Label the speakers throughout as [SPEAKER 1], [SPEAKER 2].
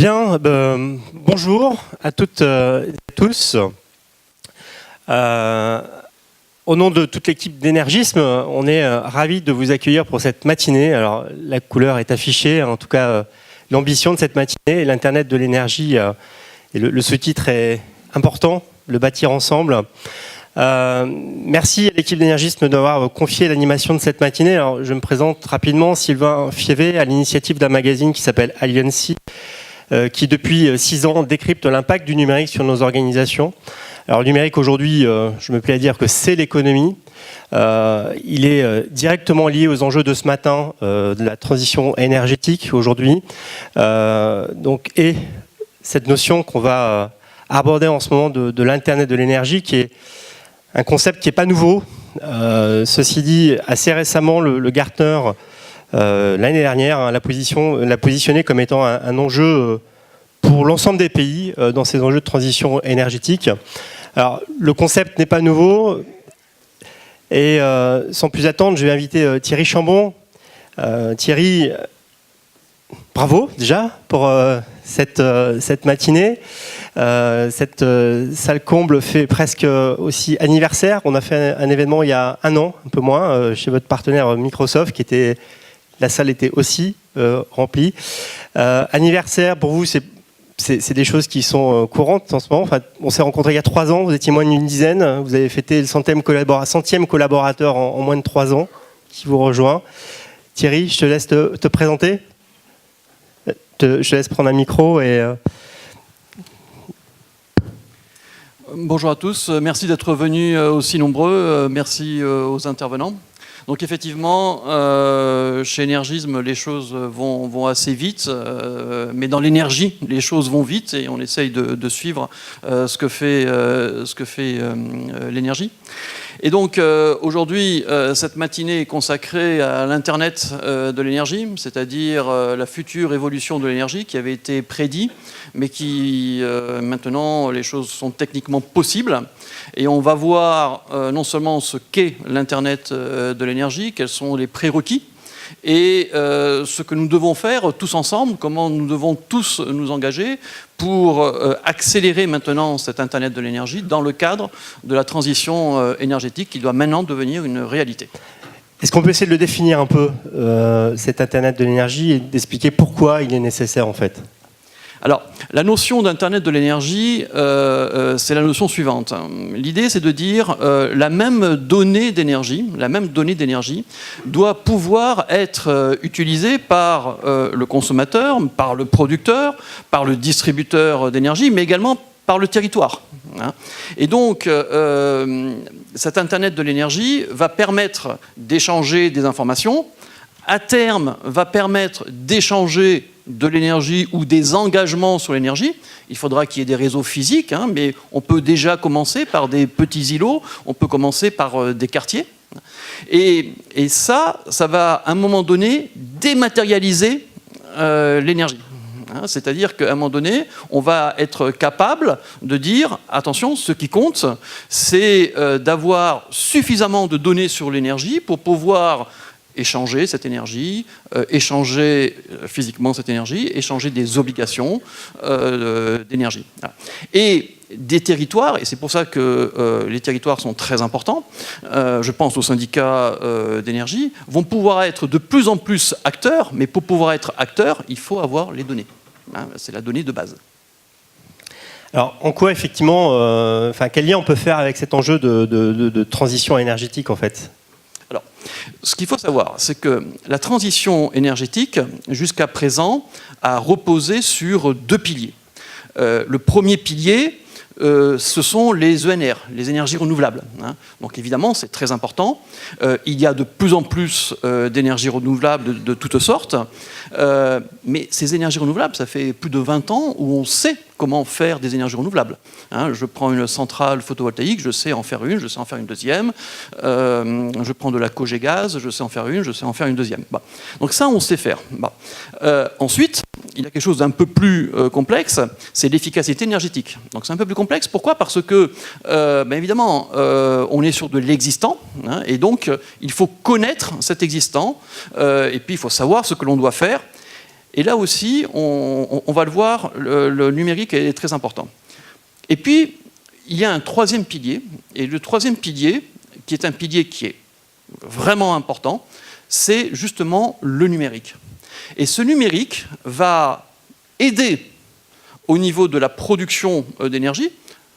[SPEAKER 1] Bien, bonjour à toutes et à tous. Au nom de toute l'équipe d'Énergisme, on est ravis de vous accueillir pour cette matinée. Alors, la couleur est affichée, en tout cas l'ambition de cette matinée, l'Internet de l'énergie, et le sous-titre est important, le bâtir ensemble. Merci à l'équipe d'Énergisme d'avoir confié l'animation de cette matinée. Alors, je me présente rapidement, Sylvain Fievé, à l'initiative d'un magazine qui s'appelle Aliancy, qui depuis 6 ans décrypte l'impact du numérique sur nos organisations. Alors le numérique aujourd'hui, je me plais à dire que c'est l'économie. Il est directement lié aux enjeux de ce matin, de la transition énergétique aujourd'hui. Et cette notion qu'on va aborder en ce moment de l'Internet de l'énergie, qui est un concept qui n'est pas nouveau. Ceci dit, assez récemment, le Gartner, l'année dernière, l'a positionné comme étant un enjeu pour l'ensemble des pays dans ces enjeux de transition énergétique. Alors, le concept n'est pas nouveau. Et sans plus attendre, je vais inviter Thierry Chambon. Thierry, bravo déjà pour cette matinée. Cette salle comble fait presque aussi anniversaire. On a fait un événement il y a 1 an, un peu moins, chez votre partenaire Microsoft, qui était... La salle était aussi remplie. Anniversaire, pour vous, c'est des choses qui sont courantes en ce moment. Enfin, on s'est rencontrés il y a 3 ans, vous étiez moins d'une dizaine. Vous avez fêté le 100e collaborateur en moins de 3 ans qui vous rejoint. Thierry, je te laisse te présenter. Je te laisse prendre un micro.
[SPEAKER 2] Bonjour à tous, merci d'être venus aussi nombreux. Merci aux intervenants. Donc effectivement, chez Énergisme, les choses vont assez vite, mais dans l'énergie, les choses vont vite et on essaye de suivre ce que fait l'énergie. Et donc aujourd'hui, cette matinée est consacrée à l'Internet de l'énergie, c'est-à-dire la future évolution de l'énergie qui avait été prédit, mais qui maintenant les choses sont techniquement possibles. Et on va voir non seulement ce qu'est l'Internet de l'énergie, quels sont les prérequis, et ce que nous devons faire tous ensemble, comment nous devons tous nous engager pour accélérer maintenant cet Internet de l'énergie dans le cadre de la transition énergétique qui doit maintenant devenir une réalité.
[SPEAKER 1] Est-ce qu'on peut essayer de le définir un peu, cet Internet de l'énergie, et d'expliquer pourquoi il est nécessaire en fait ?
[SPEAKER 2] Alors, la notion d'Internet de l'énergie, c'est la notion suivante. L'idée, c'est de dire la même donnée d'énergie doit pouvoir être utilisée par le consommateur, par le producteur, par le distributeur d'énergie, mais également par le territoire. Et donc, cet Internet de l'énergie va permettre d'échanger des informations, à terme va permettre d'échanger de l'énergie ou des engagements sur l'énergie. Il faudra qu'il y ait des réseaux physiques, mais on peut déjà commencer par des petits îlots, on peut commencer par des quartiers. Et ça va à un moment donné dématérialiser l'énergie. C'est-à-dire qu'à un moment donné, on va être capable de dire, attention, ce qui compte, c'est d'avoir suffisamment de données sur l'énergie pour pouvoir échanger cette énergie, échanger physiquement cette énergie, échanger des obligations d'énergie. Et des territoires, et c'est pour ça que les territoires sont très importants, je pense aux syndicats d'énergie, vont pouvoir être de plus en plus acteurs, mais pour pouvoir être acteurs, il faut avoir les données. C'est la donnée de base.
[SPEAKER 1] Alors, en quoi, effectivement, quel lien on peut faire avec cet enjeu de transition énergétique, en fait ?
[SPEAKER 2] Alors, ce qu'il faut savoir, c'est que la transition énergétique, jusqu'à présent, a reposé sur 2 piliers. Le premier pilier, ce sont les ENR, les énergies renouvelables. Donc évidemment, c'est très important. Il y a de plus en plus d'énergies renouvelables de toutes sortes. Mais ces énergies renouvelables, ça fait plus de 20 ans où on sait comment faire des énergies renouvelables. Je prends une centrale photovoltaïque, je sais en faire une, je sais en faire une deuxième. Je prends de la cogégaz, je sais en faire une, je sais en faire une deuxième. Donc ça, on sait faire. Ensuite, il y a quelque chose d'un peu plus complexe, c'est l'efficacité énergétique. Donc c'est un peu plus complexe. Pourquoi ? Parce que, évidemment, on est sur de l'existant, et donc il faut connaître cet existant, et puis il faut savoir ce que l'on doit faire. Et là aussi, on va le voir, le numérique est très important. Et puis, il y a un troisième pilier, et le troisième pilier, qui est un pilier qui est vraiment important, c'est justement le numérique. Et ce numérique va aider au niveau de la production d'énergie,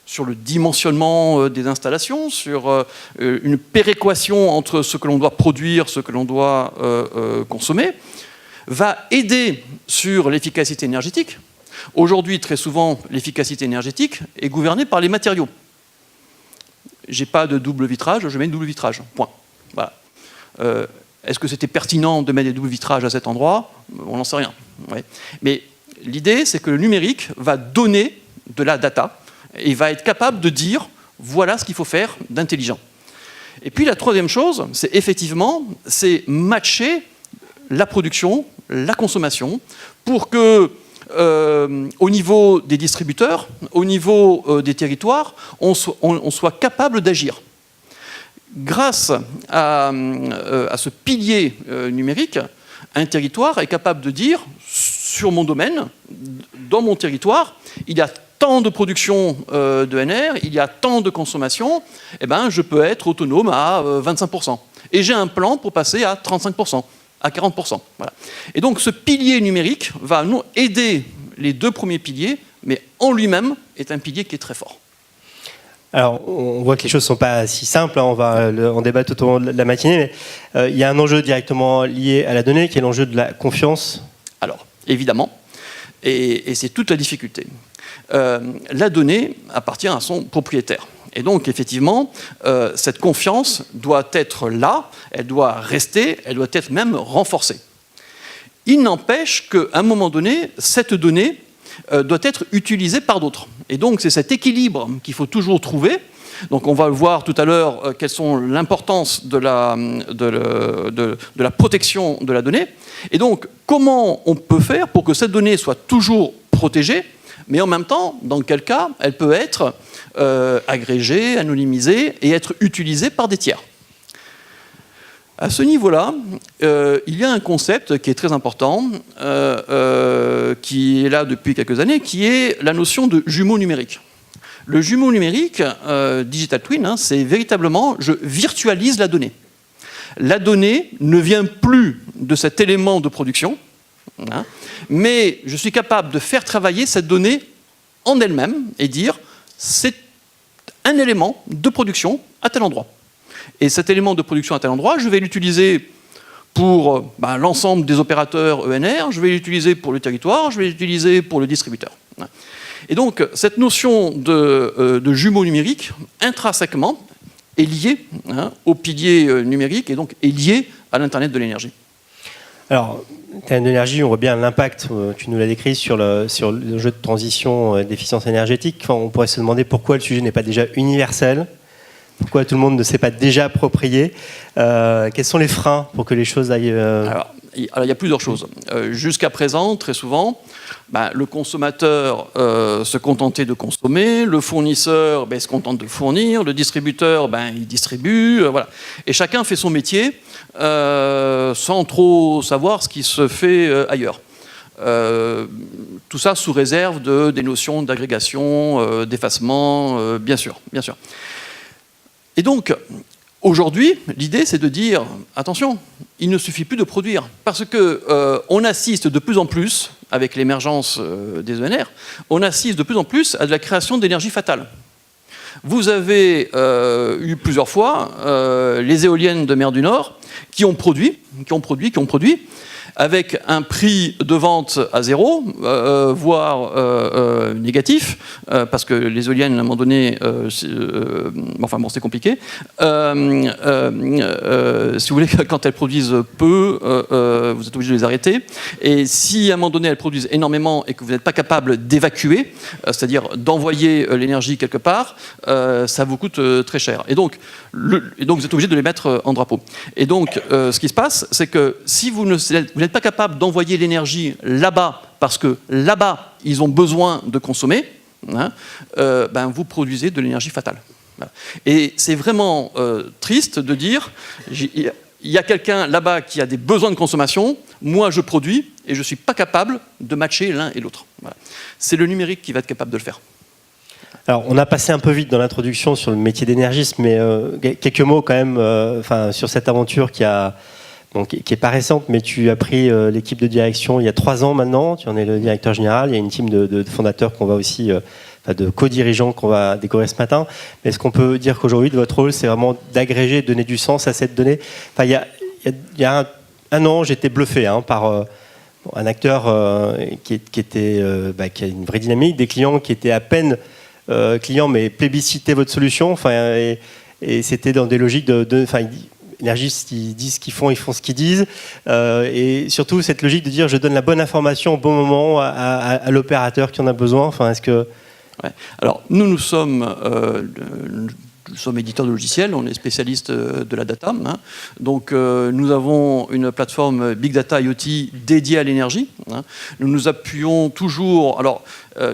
[SPEAKER 2] sur le dimensionnement des installations, sur une péréquation entre ce que l'on doit produire, ce que l'on doit consommer, va aider sur l'efficacité énergétique. Aujourd'hui, très souvent, l'efficacité énergétique est gouvernée par les matériaux. J'ai pas de double vitrage, je mets une double vitrage. Point. Voilà. Est-ce que c'était pertinent de mettre des doubles vitrages à cet endroit? On n'en sait rien. Ouais. Mais l'idée, c'est que le numérique va donner de la data et va être capable de dire voilà ce qu'il faut faire d'intelligent. Et puis la troisième chose, c'est effectivement, c'est matcher la production, la consommation, pour que au niveau des distributeurs, au niveau des territoires, on soit capable d'agir. Grâce à ce pilier numérique, un territoire est capable de dire, sur mon domaine, dans mon territoire, il y a tant de production d'ENR, il y a tant de consommation, eh ben, je peux être autonome à 25%. Et j'ai un plan pour passer à 35%, à 40%. Voilà. Et donc ce pilier numérique va nous aider les deux premiers piliers, mais en lui-même est un pilier qui est très fort.
[SPEAKER 1] Alors, on voit que les choses ne sont pas si simples, hein, on va en débattre tout au long de la matinée, mais il y a un enjeu directement lié à la donnée, qui est l'enjeu de la confiance.
[SPEAKER 2] Alors, évidemment, et c'est toute la difficulté. La donnée appartient à son propriétaire. Et donc, effectivement, cette confiance doit être là, elle doit rester, elle doit être même renforcée. Il n'empêche qu'à un moment donné, cette donnée doit être utilisée par d'autres. Et donc, c'est cet équilibre qu'il faut toujours trouver. Donc, on va le voir tout à l'heure, quelles sont l'importance de la protection de la donnée. Et donc, comment on peut faire pour que cette donnée soit toujours protégée, mais en même temps, dans quel cas elle peut être agrégée, anonymisée et être utilisée par des tiers. À ce niveau-là, il y a un concept qui est très important, qui est là depuis quelques années, qui est la notion de jumeau numérique. Le jumeau numérique, Digital Twin, hein, c'est véritablement, je virtualise la donnée. La donnée ne vient plus de cet élément de production, hein, mais je suis capable de faire travailler cette donnée en elle-même et dire c'est un élément de production à tel endroit. Et cet élément de production à tel endroit, je vais l'utiliser pour l'ensemble des opérateurs ENR, je vais l'utiliser pour le territoire, je vais l'utiliser pour le distributeur. Et donc, cette notion de jumeau numérique, intrinsèquement, est liée au pilier numérique et donc est liée à l'Internet de l'énergie.
[SPEAKER 1] Alors, l'Internet de l'énergie, on voit bien l'impact, tu nous l'as décrit, sur le jeu de transition d'efficience énergétique. Enfin, on pourrait se demander pourquoi le sujet n'est pas déjà universel. Pourquoi tout le monde ne s'est pas déjà approprié? Quels sont les freins pour que les choses aillent...
[SPEAKER 2] Alors, il y a plusieurs choses. Jusqu'à présent, très souvent, le consommateur se contentait de consommer, le fournisseur se contente de fournir, le distributeur il distribue, voilà. Et chacun fait son métier sans trop savoir ce qui se fait ailleurs. Tout ça sous réserve des notions d'agrégation, d'effacement, bien sûr, bien sûr. Et donc, aujourd'hui, l'idée, c'est de dire, attention, il ne suffit plus de produire. Parce qu'on assiste de plus en plus, avec l'émergence des ENR, on assiste de plus en plus à de la création d'énergie fatale. Vous avez eu plusieurs fois les éoliennes de mer du Nord qui ont produit, avec un prix de vente à zéro, voire négatif, parce que les éoliennes, à un moment donné, c'est compliqué. Si vous voulez, quand elles produisent peu, vous êtes obligé de les arrêter. Et si, à un moment donné, elles produisent énormément et que vous n'êtes pas capable d'évacuer, c'est-à-dire d'envoyer l'énergie quelque part, ça vous coûte très cher. Et donc, vous êtes obligé de les mettre en drapeau. Et donc, ce qui se passe, c'est que si vous n'êtes pas capable d'envoyer l'énergie là-bas, parce que là-bas, ils ont besoin de consommer, vous produisez de l'énergie fatale. Voilà. Et c'est vraiment triste de dire, il il y a quelqu'un là-bas qui a des besoins de consommation, moi je produis, et je ne suis pas capable de matcher l'un et l'autre. Voilà. C'est le numérique qui va être capable de le faire.
[SPEAKER 1] Alors, on a passé un peu vite dans l'introduction sur le métier d'énergiste, mais quelques mots quand même sur cette aventure qui est pas récente, mais tu as pris l'équipe de direction il y a 3 ans maintenant, tu en es le directeur général, il y a une team de fondateurs qu'on va aussi... de co-dirigeants qu'on va décorer ce matin. Mais est-ce qu'on peut dire qu'aujourd'hui, votre rôle, c'est vraiment d'agréger, de donner du sens à cette donnée? Enfin, il y a un an, j'étais bluffé par un acteur qui a une vraie dynamique, des clients qui étaient à peine clients, mais plébiscitaient votre solution. Enfin, et c'était dans des logiques énergistes, ils disent ce qu'ils font, ils font ce qu'ils disent. Et surtout, cette logique de dire, je donne la bonne information au bon moment à l'opérateur qui en a besoin. Enfin, est-ce que...
[SPEAKER 2] Ouais. Alors, nous sommes éditeurs de logiciels, on est spécialistes de la data. Hein. Donc, nous avons une plateforme Big Data IoT dédiée à l'énergie. Hein. Nous nous appuyons toujours... Alors,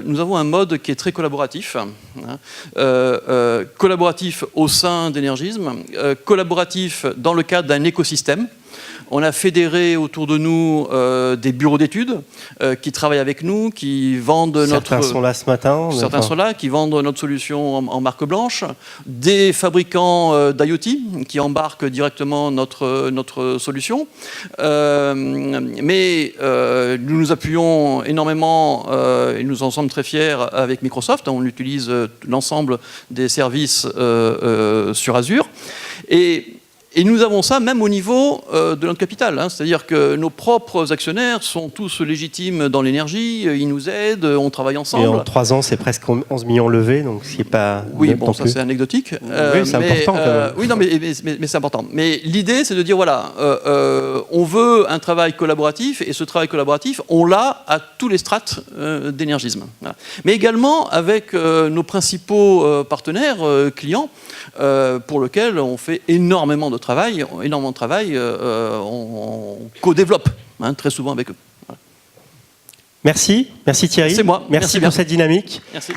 [SPEAKER 2] nous avons un mode qui est très collaboratif. Hein. Collaboratif au sein d'Energism, collaboratif dans le cadre d'un écosystème. On a fédéré autour de nous des bureaux d'études qui travaillent avec nous, qui vendent
[SPEAKER 1] Certains sont là ce matin.
[SPEAKER 2] Certains sont là, qui vendent notre solution en marque blanche. Des fabricants d'IoT qui embarquent directement notre solution. Mais nous nous appuyons énormément, et nous en sommes très fiers, avec Microsoft. On utilise l'ensemble des services sur Azure. Et nous avons ça même au niveau de notre capital. Hein. C'est-à-dire que nos propres actionnaires sont tous légitimes dans l'énergie, ils nous aident, on travaille ensemble.
[SPEAKER 1] Et en 3 ans, c'est presque 11 millions levés, donc ce qui n'est pas...
[SPEAKER 2] Oui, bon, ça c'est anecdotique.
[SPEAKER 1] Oui, c'est important quand même.
[SPEAKER 2] Oui, non, mais c'est important. Mais l'idée, c'est de dire, voilà, on veut un travail collaboratif, et ce travail collaboratif, on l'a à tous les strates d'énergisme. Voilà. Mais également avec nos principaux partenaires, clients, pour lesquels on fait énormément de travail, on co-développe très souvent avec eux. Voilà.
[SPEAKER 1] Merci Thierry.
[SPEAKER 2] C'est moi.
[SPEAKER 1] Merci pour cette dynamique.
[SPEAKER 2] Merci.